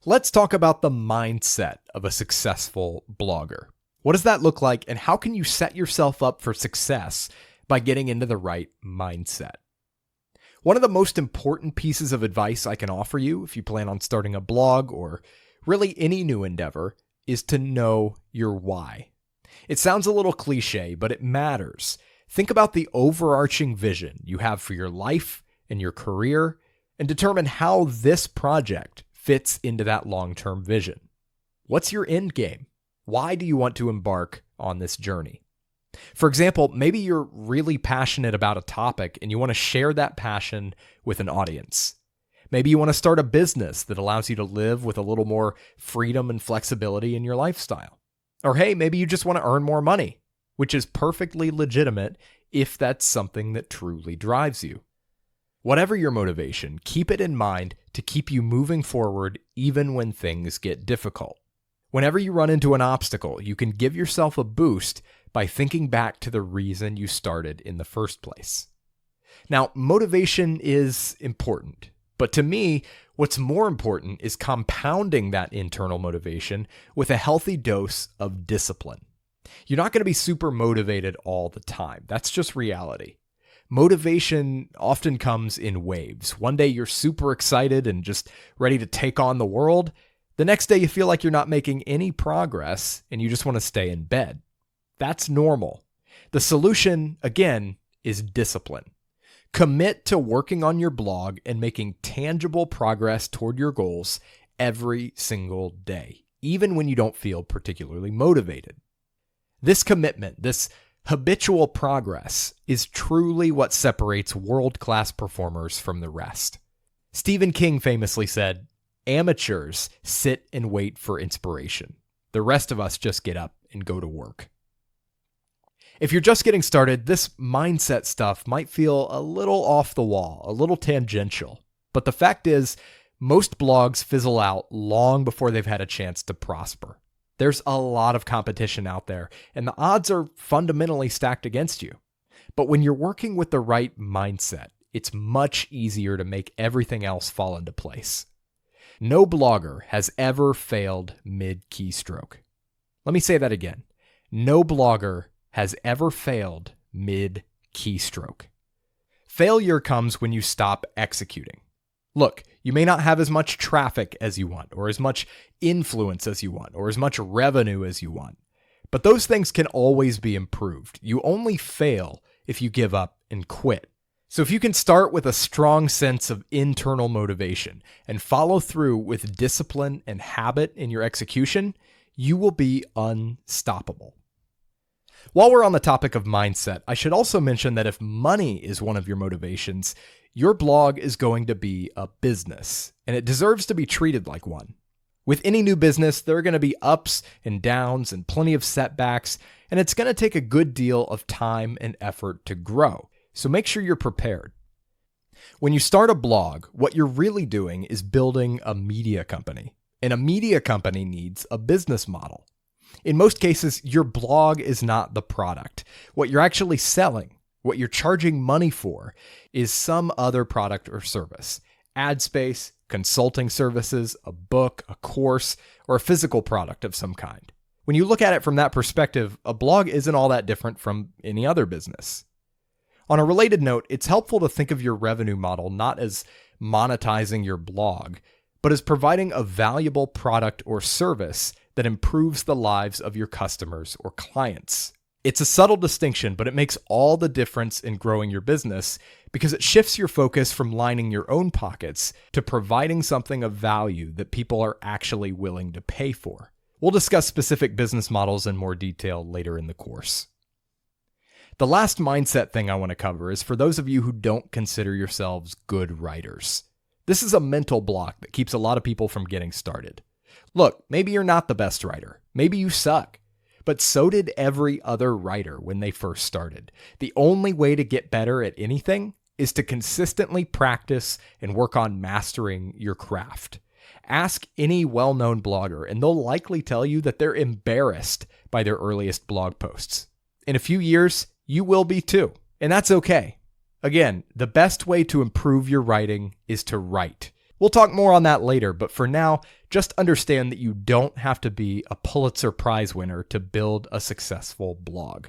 Let's talk about the mindset of a successful blogger. What does that look like, and how can you set yourself up for success by getting into the right mindset? One of the most important pieces of advice I can offer you if you plan on starting a blog or really any new endeavor is to know your why. It sounds a little cliche, but it matters. Think about the overarching vision you have for your life and your career and determine how this project fits into that long-term vision. What's your end game? Why do you want to embark on this journey? For example, maybe you're really passionate about a topic and you want to share that passion with an audience. Maybe you want to start a business that allows you to live with a little more freedom and flexibility in your lifestyle. Or hey, maybe you just want to earn more money, which is perfectly legitimate if that's something that truly drives you. Whatever your motivation, keep it in mind to keep you moving forward even when things get difficult. Whenever you run into an obstacle, you can give yourself a boost by thinking back to the reason you started in the first place. Now, motivation is important, but to me, what's more important is compounding that internal motivation with a healthy dose of discipline. You're not going to be super motivated all the time. That's just reality. Motivation often comes in waves. One day you're super excited and just ready to take on the world. The next day you feel like you're not making any progress and you just want to stay in bed. That's normal. The solution, again, is discipline. Commit to working on your blog and making tangible progress toward your goals every single day, even when you don't feel particularly motivated. This commitment, this habitual progress, is truly what separates world-class performers from the rest. Stephen King famously said, "Amateurs sit and wait for inspiration. The rest of us just get up and go to work." If you're just getting started, this mindset stuff might feel a little off the wall, a little tangential. But the fact is, most blogs fizzle out long before they've had a chance to prosper. There's a lot of competition out there, and the odds are fundamentally stacked against you. But when you're working with the right mindset, it's much easier to make everything else fall into place. No blogger has ever failed mid-keystroke. Let me say that again. No blogger has ever failed mid-keystroke. Failure comes when you stop executing. Look, you may not have as much traffic as you want, or as much influence as you want, or as much revenue as you want. But those things can always be improved. You only fail if you give up and quit. So if you can start with a strong sense of internal motivation and follow through with discipline and habit in your execution, you will be unstoppable. While we're on the topic of mindset, I should also mention that if money is one of your motivations, your blog is going to be a business, and it deserves to be treated like one. With any new business, there are going to be ups and downs and plenty of setbacks, and it's going to take a good deal of time and effort to grow. So make sure you're prepared. When you start a blog, what you're really doing is building a media company, and a media company needs a business model. In most cases, your blog is not the product. What you're actually selling, what you're charging money for, is some other product or service. Ad space, consulting services, a book, a course, or a physical product of some kind. When you look at it from that perspective, a blog isn't all that different from any other business. On a related note, it's helpful to think of your revenue model not as monetizing your blog, but as providing a valuable product or service that improves the lives of your customers or clients. It's a subtle distinction, but it makes all the difference in growing your business because it shifts your focus from lining your own pockets to providing something of value that people are actually willing to pay for. We'll discuss specific business models in more detail later in the course. The last mindset thing I want to cover is for those of you who don't consider yourselves good writers. This is a mental block that keeps a lot of people from getting started. Look, maybe you're not the best writer. Maybe you suck. But so did every other writer when they first started. The only way to get better at anything is to consistently practice and work on mastering your craft. Ask any well-known blogger, and they'll likely tell you that they're embarrassed by their earliest blog posts. In a few years, you will be too, and that's okay. Again, the best way to improve your writing is to write. We'll talk more on that later, but for now, just understand that you don't have to be a Pulitzer Prize winner to build a successful blog.